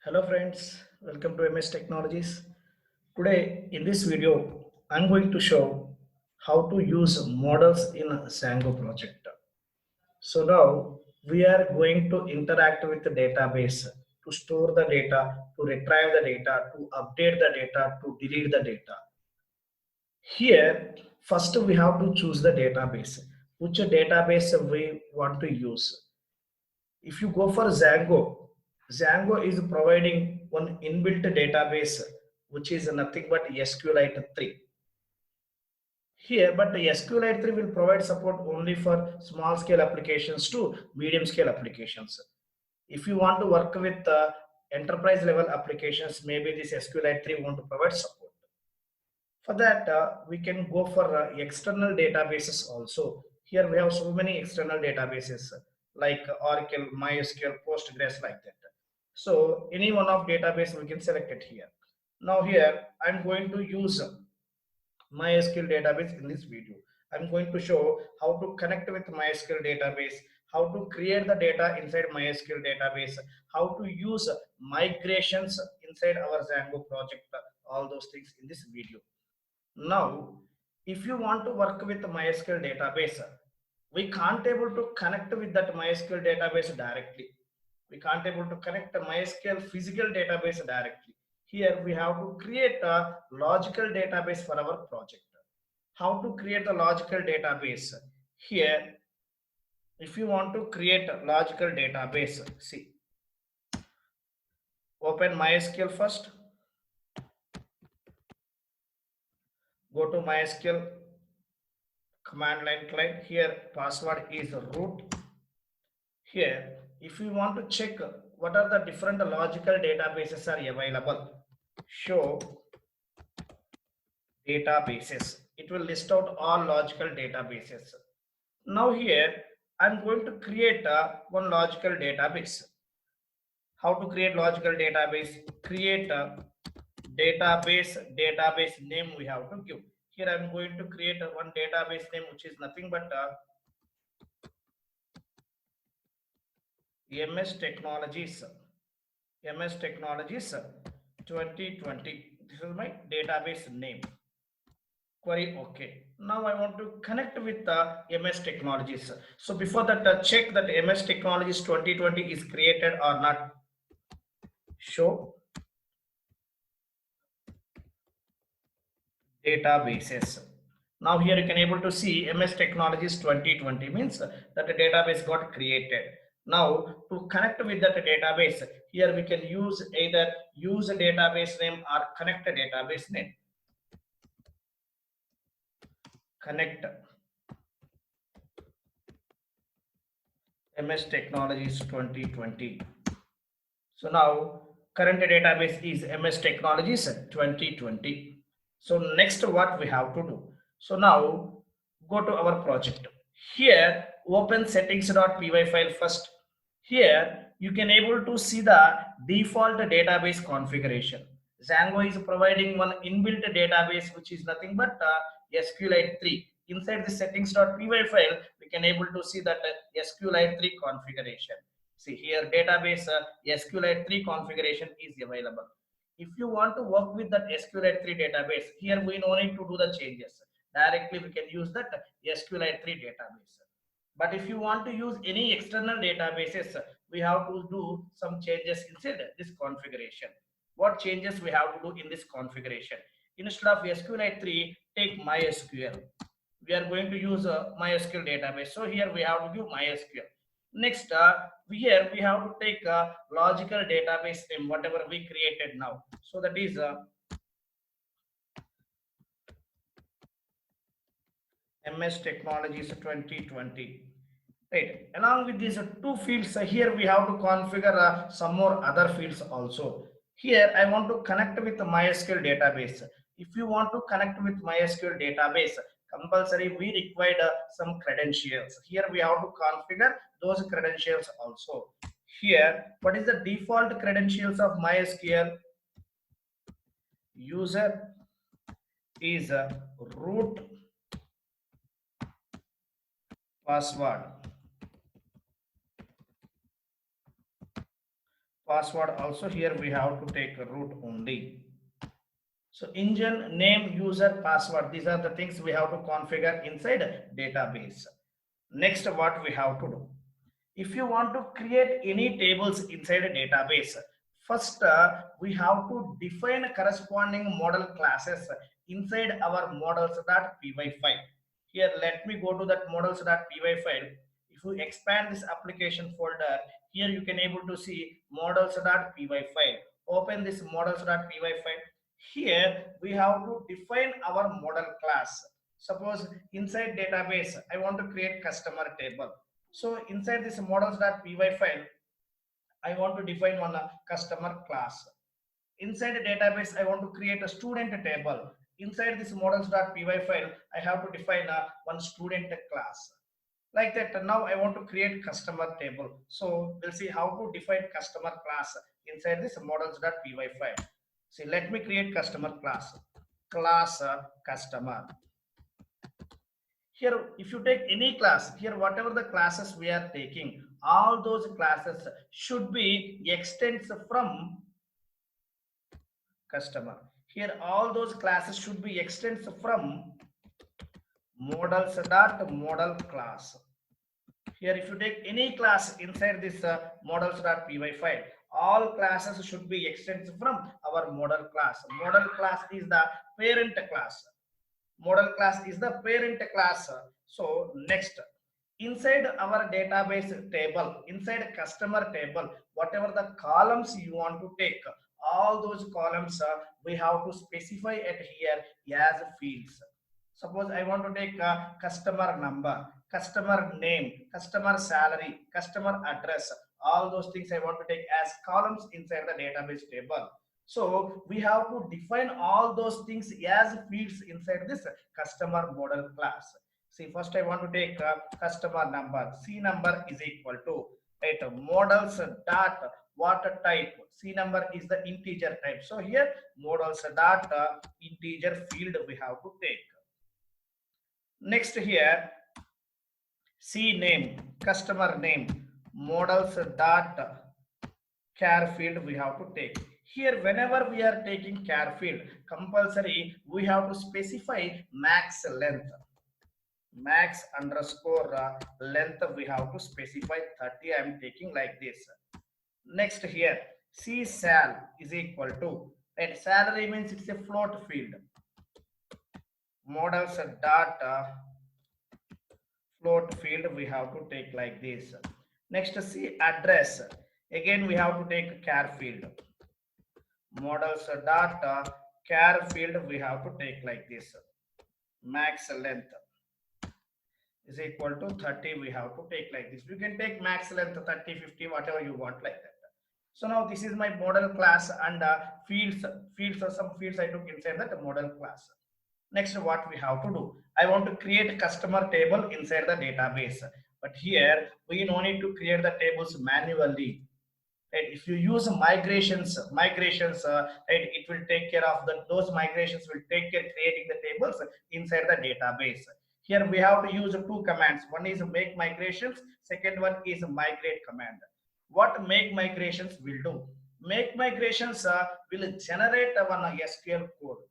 Hello friends, welcome to MS Technologies. Today in this video, I'm going to show how to use models in a Django project. So now we are going to interact with the database to store the data, to retrieve the data, to update the data, to delete the data. Here, first we have to choose the database, which database we want to use. If you go for Django is providing one inbuilt database which is nothing but SQLite 3. Here, but the SQLite 3 will provide support only for small scale applications to medium scale applications. If you want to work with enterprise level applications, maybe this SQLite 3 won't provide support. For that, we can go for external databases also. Here we have so many external databases like Oracle, MySQL, Postgres, like that. So any one of database we can select it here. Now here I'm going to use MySQL database in this video. I'm going to show how to connect with MySQL database, how to create the data inside MySQL database, how to use migrations inside our Django project, all those things in this video. Now, if you want to work with MySQL database, we can't able to connect with that MySQL database directly. We can't able to connect a MySQL physical database directly. Here we have to create a logical database for our project. How to create a logical database? Here, if you want to create a logical database, see, open MySQL first, go to MySQL command line client. Here password is root. Here, if you want to check what are the different logical databases are available, show databases. It will list out all logical databases. Now here, I'm going to create one logical database. How to create logical database? Create a database name we have to give. Here I'm going to create one database name which is nothing but MS Technologies. MS Technologies 2020. This is my database name. Query OK. Now I want to connect with the MS Technologies. So before that, check that MS Technologies 2020 is created or not. Show databases. Now here you can able to see MS Technologies 2020 means that the database got created. Now to connect with that database, here we can use either use a database name or connect a database name. Connect MS Technologies 2020. So now current database is MS Technologies 2020. So next what we have to do? So now go to our project. Here open settings.py file first. Here you can able to see the default database configuration. Django is providing one inbuilt database which is nothing but SQLite 3. Inside the settings.py file, we can able to see that SQLite 3 configuration. See here database SQLite 3 configuration is available. If you want to work with that SQLite 3 database, here we no need to do the changes. Directly we can use that SQLite 3 database. But if you want to use any external databases, we have to do some changes inside this configuration. What changes we have to do in this configuration? Instead of SQLite 3, take MySQL. We are going to use a MySQL database. So here we have to give MySQL. Next, here we have to take a logical database name, whatever we created now. So that is MS Technologies 2020. Right. Along with these two fields, here we have to configure some more other fields also. Here I want to connect with the MySQL database. If you want to connect with MySQL database, compulsory we required some credentials. Here we have to configure those credentials also. Here, what is the default credentials of MySQL? User is root password. Password also here we have to take root only. So engine, name, user, password. These are the things we have to configure inside database. Next, what we have to do? If you want to create any tables inside a database, first we have to define corresponding model classes inside our models.py file. Here, let me go to that models.py file. If you expand this application folder, here you can able to see models.py file. Open this models.py file. Here we have to define our model class. Suppose inside database, I want to create customer table. So inside this models.py file, I want to define one customer class. Inside a database, I want to create a student table. Inside this models.py file, I have to define one student class. Like that, now I want to create customer table. So we'll see how to define customer class inside this models.py file. See, let me create customer class. Class customer. Here, if you take any class, here whatever the classes we are taking, all those classes should be extends from customer. Here all those classes should be extends from models.model class. Here if you take any class inside this models.py file, all classes should be extends from our model class. Model class is the parent class. Model class is the parent class. So next, inside our database table, inside customer table, whatever the columns you want to take, all those columns we have to specify at here as fields. Suppose I want to take customer number, customer name, customer salary, customer address, all those things I want to take as columns inside the database table. So we have to define all those things as fields inside this customer model class. See, first I want to take customer number. C number is equal to right, models dot what type. C number is the integer type. So here models dot integer field we have to take. Next here, C name, customer name, models dot char field we have to take. Here, whenever we are taking char field, compulsory we have to specify max length. Max underscore length we have to specify 30. I am taking like this. Next here, C sal is equal to, and salary means it's a float field. Models dot float field we have to take like this. Next, C address. Again, we have to take char field. Models dot char field we have to take like this. Max length is equal to 30. We have to take like this. You can take max length 30, 50, whatever you want like that. So now this is my model class and fields or some fields I took inside that model class. Next, what we have to do? I want to create a customer table inside the database. But here we no need to create the tables manually. Right? If you use migrations, right, it will take care of the those migrations will take care creating the tables inside the database. Here we have to use two commands. One is make migrations. Second one is migrate command. What make migrations will do? Make migrations will generate one SQL code.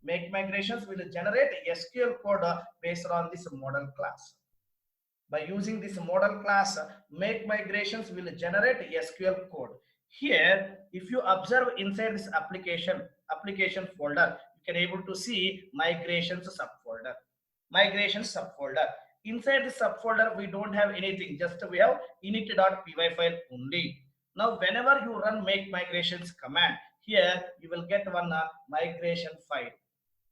Make migrations will generate SQL code based on this model class. By using this model class, make migrations will generate SQL code. Here, if you observe inside this application folder, you can able to see migrations subfolder. Migrations subfolder. Inside the subfolder, we don't have anything, just we have init.py file only. Now, whenever you run make migrations command, here you will get one migration file.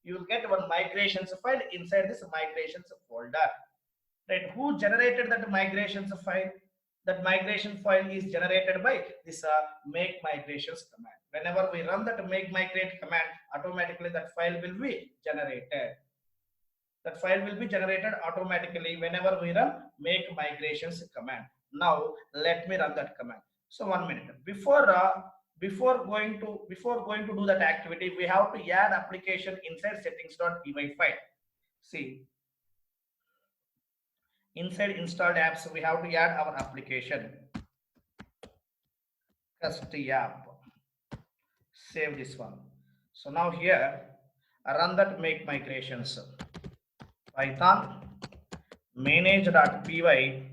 You will get one migrations file inside this migrations folder. Right? Who generated that migrations file? That migration file is generated by this make migrations command. Whenever we run that make migrate command, automatically that file will be generated. That file will be generated automatically whenever we run make migrations command. Now let me run that command. So 1 minute before going to do that activity, we have to add application inside settings.py file. See, inside installed apps we have to add our application custody app. Save this one. So now here, run that make migrations. Python manage.py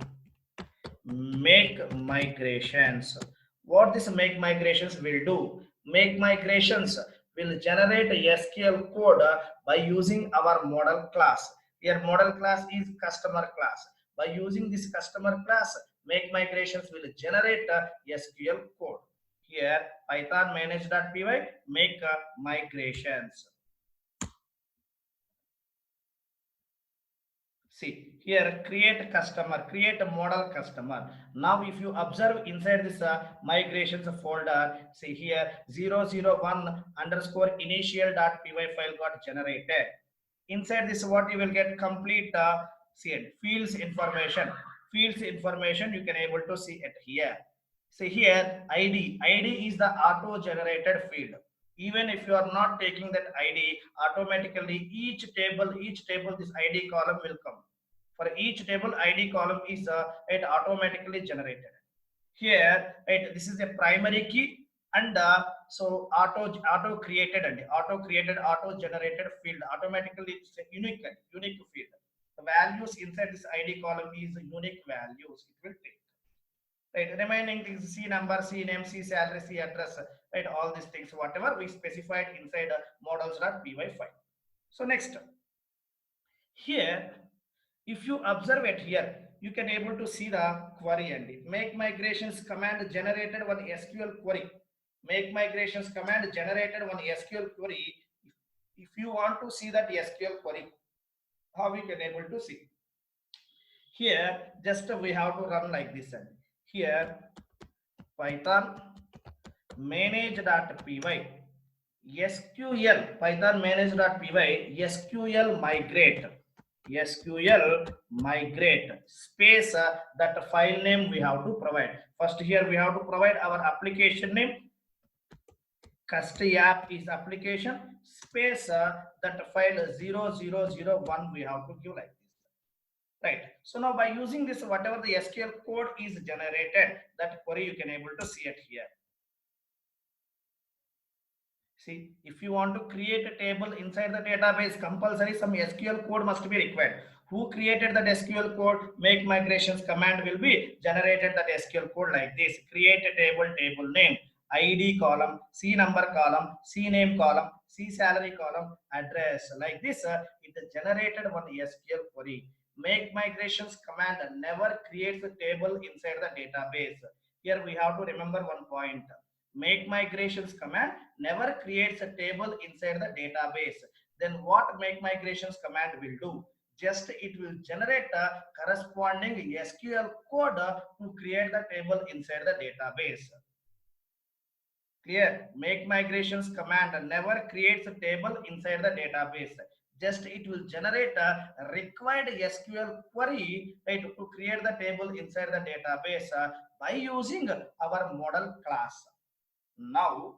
make migrations. What this make migrations will do? Make migrations will generate a SQL code by using our model class. Here model class is customer class. By using this customer class, make migrations will generate a SQL code. Here Python manage.py make migrations. See here, create customer, create a model customer. Now, if you observe inside this migrations folder, see here 001 underscore initial.py file got generated. Inside this, what you will get complete see it, fields information. Fields information you can able to see it here. See here, ID is the auto generated field. Even if you are not taking that ID, automatically each table, this ID column will come. For each table, ID column is it automatically generated. Here, right, this is a primary key, and so auto created and auto generated field automatically. It's a unique field. The values inside this ID column is unique values. It will take. Right, remaining things, C number, C name, C salary, C address, right, all these things, whatever we specified inside models.py file. So next, here, if you observe it here, you can able to see the query and make migrations command generated one SQL query. Make migrations command generated one SQL query. If you want to see that SQL query, how we can able to see? Here, just we have to run like this. And here, Python manage.py SQL, Python manage.py SQL migrate space that file name we have to provide. First here we have to provide our application name. Custody app is application space that file 0001 we have to give like this. Right. So now by using this, whatever the SQL code is generated, that query you can able to see it here. See, if you want to create a table inside the database, compulsory some SQL code must be required. Who created that SQL code? Make migrations command will be generated that SQL code like this. Create a table name, ID column, C number column, C name column, C salary column, address. Like this, it is generated one SQL query. Make migrations command never creates a table inside the database. Here we have to remember one point. Make migrations command never creates a table inside the database. Then what make migrations command will do? Just it will generate a corresponding SQL code to create the table inside the database. Clear? Make migrations command never creates a table inside the database. Just it will generate a required SQL query, right, to create the table inside the database by using our model class. Now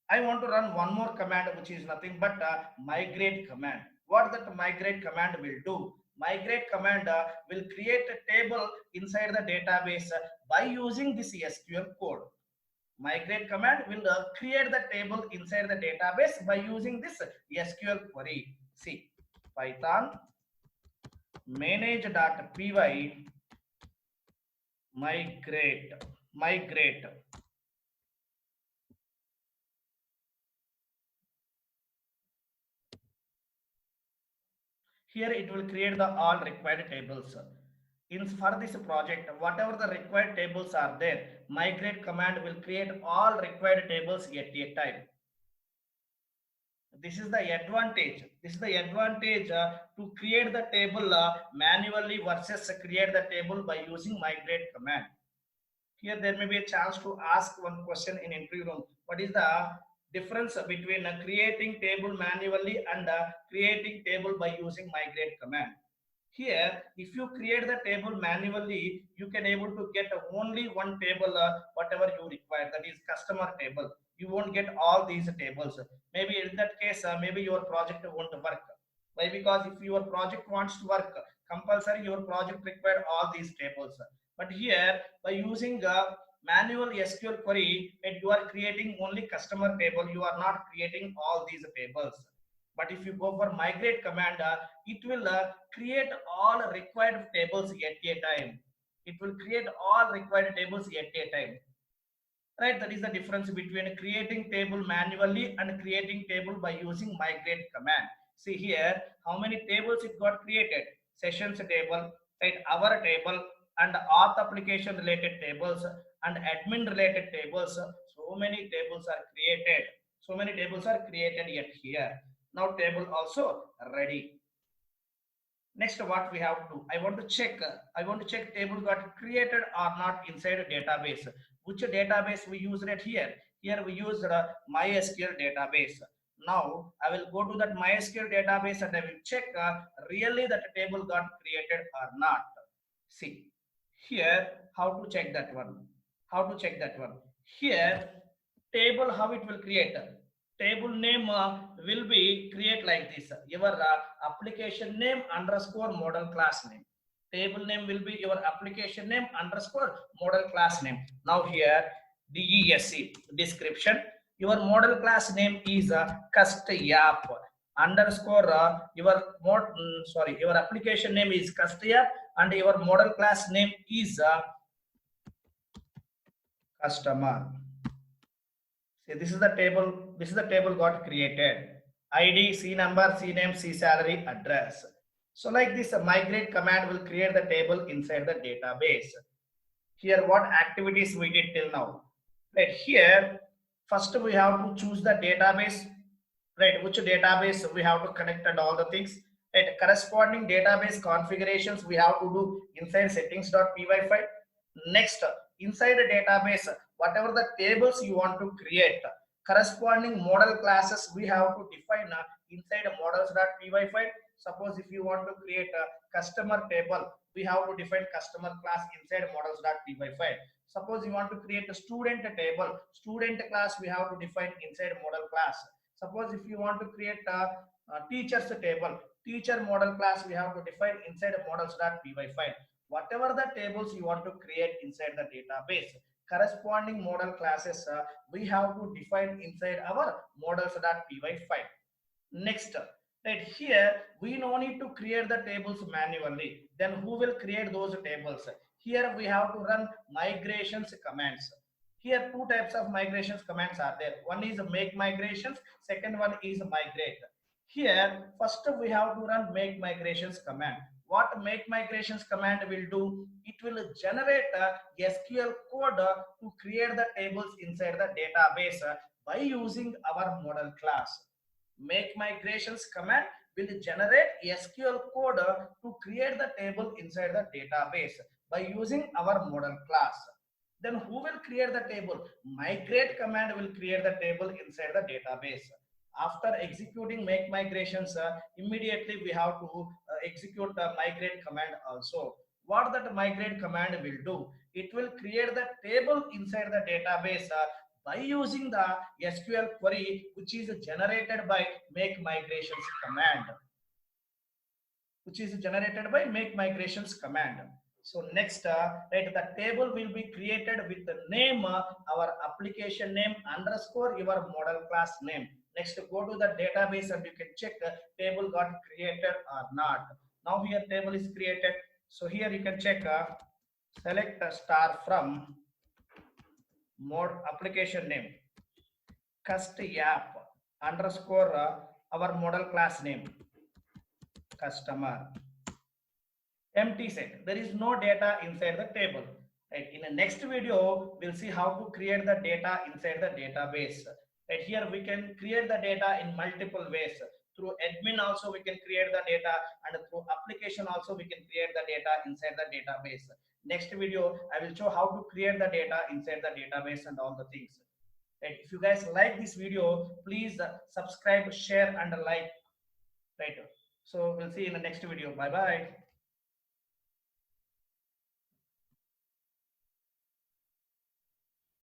I want to run one more command, which is nothing but migrate command. What that migrate command will do? Migrate command will create a table inside the database by using this SQL code. Migrate command will create the table inside the database by using this SQL query. See, Python manage.py migrate. Here it will create the all required tables. For this project, whatever the required tables are there, migrate command will create all required tables at a time. This is the advantage. This is the advantage to create the table manually versus create the table by using migrate command. Here there may be a chance to ask one question in interview room. What is the difference between creating table manually and creating table by using migrate command? Here, if you create the table manually, you can able to get only one table, whatever you require, that is customer table. You won't get all these tables. Maybe in that case, maybe your project won't work. Why? Because if your project wants to work, compulsory your project require all these tables. But here, by using manual SQL query, and you are creating only customer table, you are not creating all these tables. But if you go for migrate command, it will create all required tables at a time. It will create all required tables at a time. Right, that is the difference between creating table manually and creating table by using migrate command. See here how many tables it got created: sessions table, right, our table, and auth application related tables and admin related tables. So many tables are created, so many tables are created yet here. Now table also ready. Next, what we have to do, I want to check table got created or not inside a database. Which database we use it here? Here we use MySQL database. Now I will go to that MySQL database and I will check really that table got created or not. See here how to check that one. How to check that one? Here table, how it will create? Table name will be create like this: your application name underscore model class name. Table name will be your application name underscore model class name. Now here DESC description, your model class name is cust-app underscore your application name is cust-app and your model class name is customer. See, this is the table. This is the table got created. ID, C number, C name, C salary, address. So like this, a migrate command will create the table inside the database. Here, what activities we did till now? Right here, first we have to choose the database. Right, which database we have to connect and all the things. Right, corresponding database configurations we have to do inside settings.py file. Next, inside the database, whatever the tables you want to create, corresponding model classes we have to define inside a models.py file. Suppose if you want to create a customer table, we have to define customer class inside models.py file. Suppose you want to create a student table, student class we have to define inside model class. Suppose if you want to create a teachers table, teacher model class we have to define inside models.py file. Whatever the tables you want to create inside the database, corresponding model classes we have to define inside our models.py file. Next, right here we no need to create the tables manually. Then who will create those tables? Here we have to run migrations commands. Here two types of migrations commands are there. One is make migrations, second one is migrate. Here first we have to run make migrations command. What make migrations command will do? It will generate a SQL code to create the tables inside the database by using our model class. Make migrations command will generate SQL code to create the table inside the database by using our model class. Then who will create the table? Migrate command will create the table inside the database. After executing make migrations, immediately we have to execute the migrate command also. What that migrate command will do? It will create the table inside the database by using the SQL query which is generated by make migrations command. Which is generated by make migrations command. So next, right, the table will be created with the name, our application name underscore your model class name. Next, go to the database and you can check table got created or not. Now here table is created. So here you can check select a star from mod application name cust-app underscore our model class name customer. Empty set. There is no data inside the table. Right. In the next video, we'll see how to create the data inside the database. Right. Here we can create the data in multiple ways. Through admin also we can create the data, and through application also we can create the data inside the database. Next video, I will show how to create the data inside the database and all the things. Right. If you guys like this video, please subscribe, share, and like. Right. So we'll see you in the next video. Bye bye.